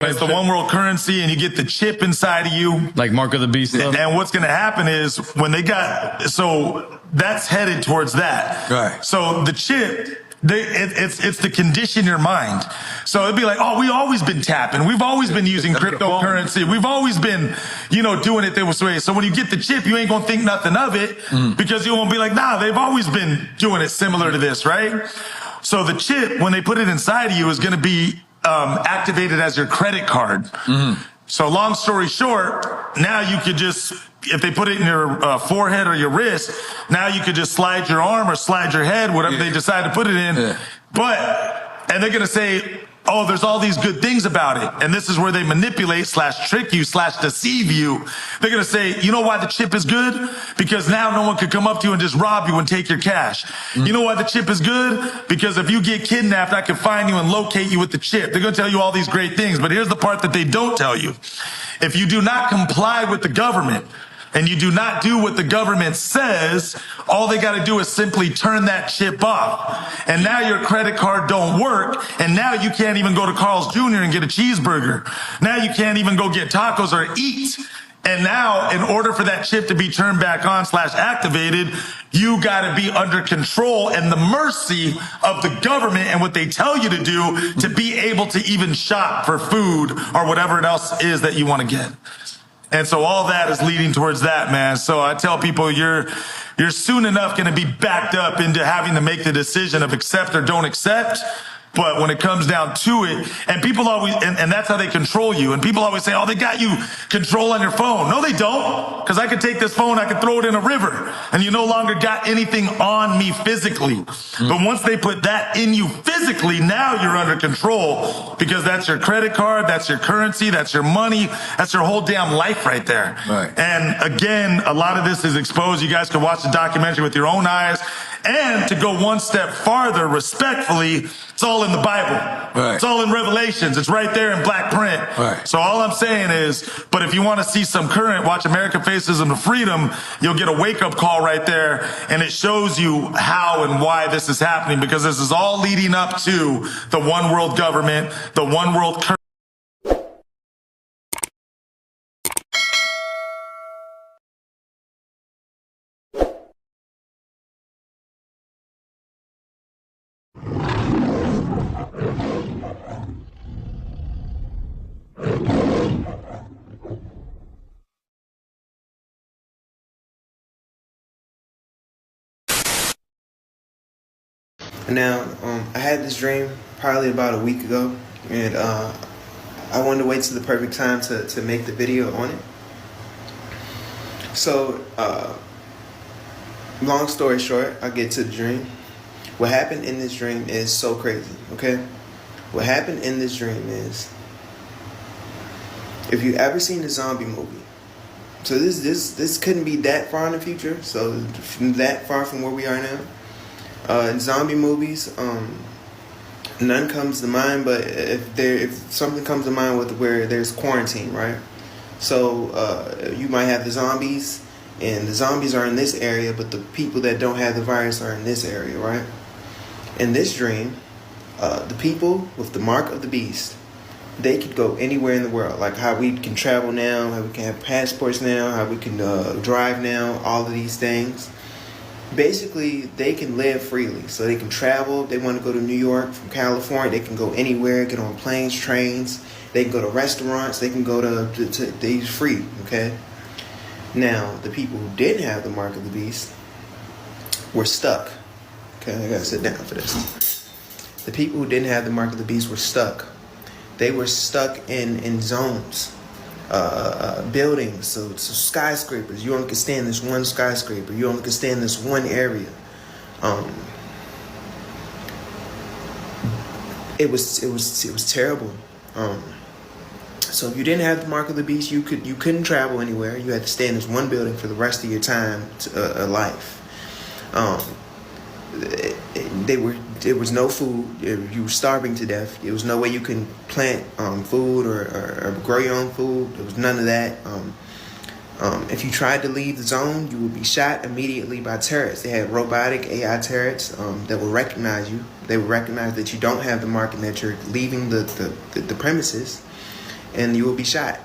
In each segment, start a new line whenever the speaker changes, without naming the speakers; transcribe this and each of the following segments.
It's the one world currency, and you get the chip inside of you.
Like Mark of the Beast stuff.
And what's going to happen is when they got, so that's headed towards that.
Right.
So the chip, it's to condition your mind. So it'd be like, oh, we've always been tapping. We've always been using cryptocurrency. We've always been, doing it this way. So when you get the chip, you ain't going to think nothing of it because you won't be like, nah, they've always been doing it similar to this, right? So the chip, when they put it inside of you, is going to be activated as your credit card. So long story short, now you could just, if they put it in your forehead or your wrist, now you could just slide your arm or slide your head, whatever they decide to put it in. And they're going to say, oh, there's all these good things about it. And this is where they manipulate / trick you / deceive you. They're going to say, you know why the chip is good? Because now no one could come up to you and just rob you and take your cash. You know why the chip is good? Because if you get kidnapped, I can find you and locate you with the chip. They're going to tell you all these great things. But here's the part that they don't tell you. If you do not comply with the government, and you do not do what the government says, all they got to do is simply turn that chip off. And now your credit card don't work. And now you can't even go to Carl's Jr. and get a cheeseburger. Now you can't even go get tacos or eat. And now, in order for that chip to be turned back on / activated, you got to be under control and the mercy of the government and what they tell you to do to be able to even shop for food or whatever else is that you want to get. And so all that is leading towards that, man. So I tell people you're soon enough going to be backed up into having to make the decision of accept or don't accept. But when it comes down to it, and people always, and that's how they control you. And people always say, oh, they got you control on your phone. No, they don't. Because I could take this phone, I could throw it in a river, and you no longer got anything on me physically. But once they put that in you physically, now you're under control because that's your credit card, that's your currency, that's your money, that's your whole damn life right there.
Right.
And again, a lot of this is exposed. You guys can watch the documentary with your own eyes. And to go one step farther, respectfully, it's all in the Bible.
Right.
It's all in Revelations. It's right there in black print.
Right.
So all I'm saying is, but if you want to see some current, watch American Faces of Freedom. You'll get a wake-up call right there, and it shows you how and why this is happening, because this is all leading up to the one world government, the one world currency.
Now, I had this dream probably about a week ago, and I wanted to wait till the perfect time to make the video on it. So, long story short, I'll get to the dream. What happened in this dream is so crazy, okay? What happened in this dream is, if you've ever seen a zombie movie, so this couldn't be that far in the future, so that far from where we are now. In zombie movies, none comes to mind, but if something comes to mind with where there's quarantine, right? So you might have the zombies, and the zombies are in this area, but the people that don't have the virus are in this area, right? In this dream, the people with the mark of the beast, they could go anywhere in the world, like how we can travel now, how we can have passports now, how we can drive now, all of these things. Basically, they can live freely, so they can travel. If they want to go to New York from California, they can go anywhere, get on planes, trains. They can go to restaurants. They can go to they free, okay? Now, the people who didn't have the mark of the beast were stuck. Okay, I gotta sit down for this. The people who didn't have the mark of the beast were stuck. They were stuck in zones. Buildings, so skyscrapers. You only can stay in this one skyscraper. You only can stay in this one area. It was terrible. So if you didn't have the mark of the beast, you couldn't travel anywhere. You had to stay in this one building for the rest of your time life. There was no food. You were starving to death. There was no way you can plant food or grow your own food. There was none of that. If you tried to leave the zone, you would be shot immediately by terrorists. They had robotic AI terrorists that will recognize you. They will recognize that you don't have the mark and that you're leaving the premises. and you will be shot.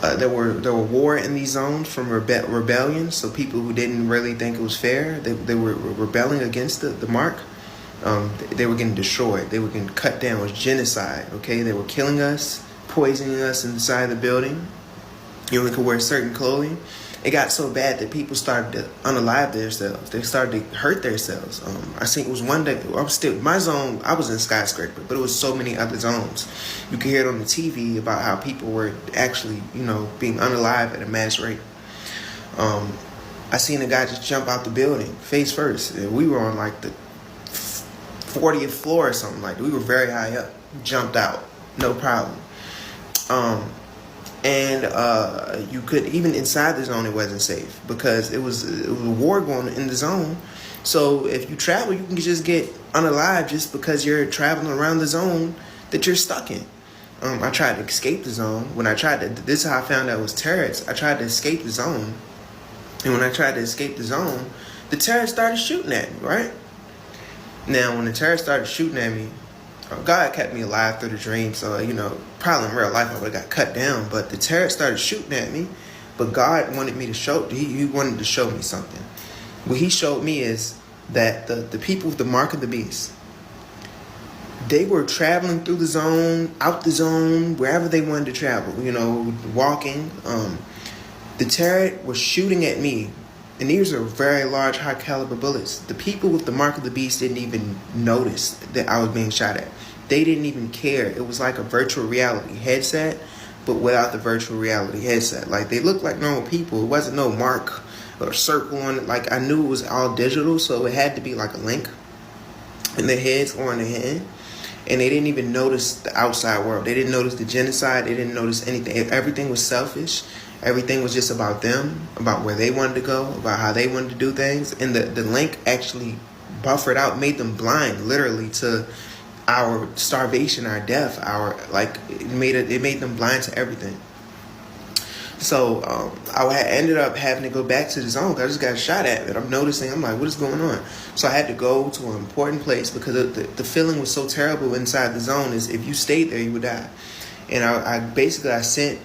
There were war in these zones from rebellion, so people who didn't really think it was fair, they were rebelling against the mark. They were getting destroyed. They were getting cut down. It was genocide. Okay, they were killing us, poisoning us inside the building. You only could wear certain clothing. It got so bad that people started to unalive themselves. They started to hurt themselves. I think it was one day, my zone, I was in skyscraper, but it was so many other zones. You could hear it on the TV about how people were actually, being unalive at a mass rate. I seen a guy just jump out the building, face first. We were on like the 40th floor or something like that. We were very high up. Jumped out, no problem. And you could, even inside the zone, it wasn't safe because it was a war going in the zone. So if you travel, you can just get unalive just because you're traveling around the zone that you're stuck in. I tried to escape the zone. This is how I found out it was terrorists. I tried to escape the zone. And when I tried to escape the zone, the terrorists started shooting at me, right? Now, when the terrorists started shooting at me, God kept me alive through the dream, so, probably in real life I would have got cut down, but the terrorists started shooting at me, but God wanted me to he wanted to show me something. What he showed me is that the people with the mark of the beast, they were traveling through the zone, out the zone, wherever they wanted to travel, walking. The terrorist was shooting at me, and these are very large, high caliber bullets. The people with the mark of the beast didn't even notice that I was being shot at. They didn't even care. It was like a virtual reality headset, but without the virtual reality headset. Like, they looked like normal people. It wasn't no mark or circle on it. Like, I knew it was all digital, so it had to be like a link in their heads or in their hand. And they didn't even notice the outside world. They didn't notice the genocide. They didn't notice anything. Everything was selfish. Everything was just about them, about where they wanted to go, about how they wanted to do things. And the link actually buffered out, made them blind, literally, to our starvation, our death, it made them blind to everything. So I ended up having to go back to the zone because I just got shot at. And I'm noticing, I'm like, what is going on? So I had to go to an important place because the feeling was so terrible inside the zone is if you stayed there, you would die. And I sent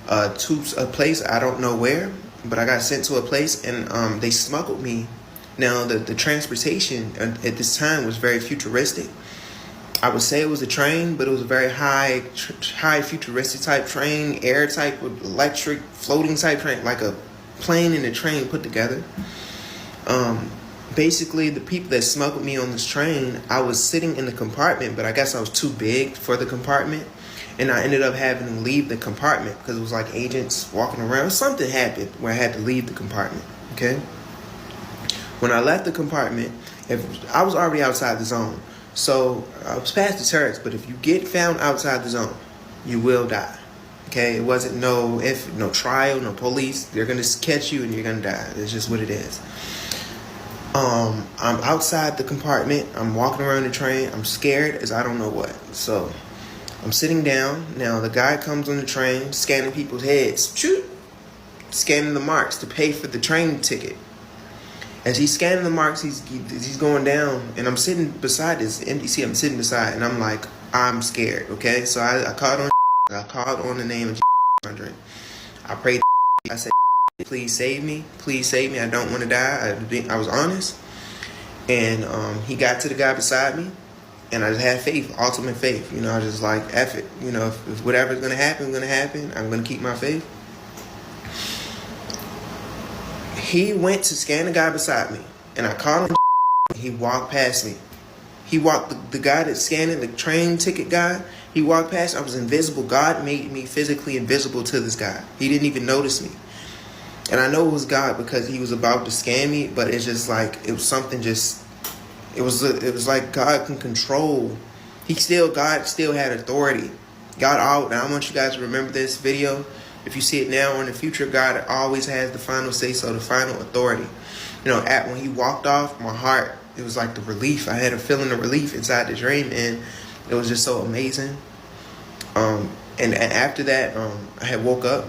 to a place, I don't know where, but I got sent to a place and they smuggled me. Now, the transportation at this time was very futuristic. I would say it was a train, but it was a very high futuristic type train, air type, electric, floating type train, like a plane and a train put together. Basically, the people that smuggled me on this train, I was sitting in the compartment, but I guess I was too big for the compartment. And I ended up having to leave the compartment because it was like agents walking around. Something happened where I had to leave the compartment, okay? When I left the compartment, I was already outside the zone. So I was past the terrorists, but if you get found outside the zone, you will die, okay? It wasn't no trial, no police. They're going to catch you and you're going to die. It's just what it is. I'm outside the compartment. I'm walking around the train. I'm scared as I don't know what. So I'm sitting down. Now the guy comes on the train, scanning people's heads, scanning the marks to pay for the train ticket. As he's scanning the marks, he's going down, and I'm sitting beside this empty seat. I'm sitting beside, and I'm like, I'm scared. Okay, so I called on the name of I prayed. I said, please save me. I don't want to die. I was honest, and he got to the guy beside me. And I just had faith, ultimate faith. I was just like, F it. If whatever's going to happen, I'm going to keep my faith. He went to scan the guy beside me. And I called him. He walked past me. He walked, the guy that's scanning, the train ticket guy, he walked past. I was invisible. God made me physically invisible to this guy. He didn't even notice me. And I know it was God because he was about to scan me. But it's just like, it was something just... It was like God can control. God still had authority. God, I want you guys to remember this video. If you see it now or in the future, God always has the final say, so the final authority. When he walked off, my heart, it was like the relief. I had a feeling of relief inside the dream, and it was just so amazing. And after that, I had woke up.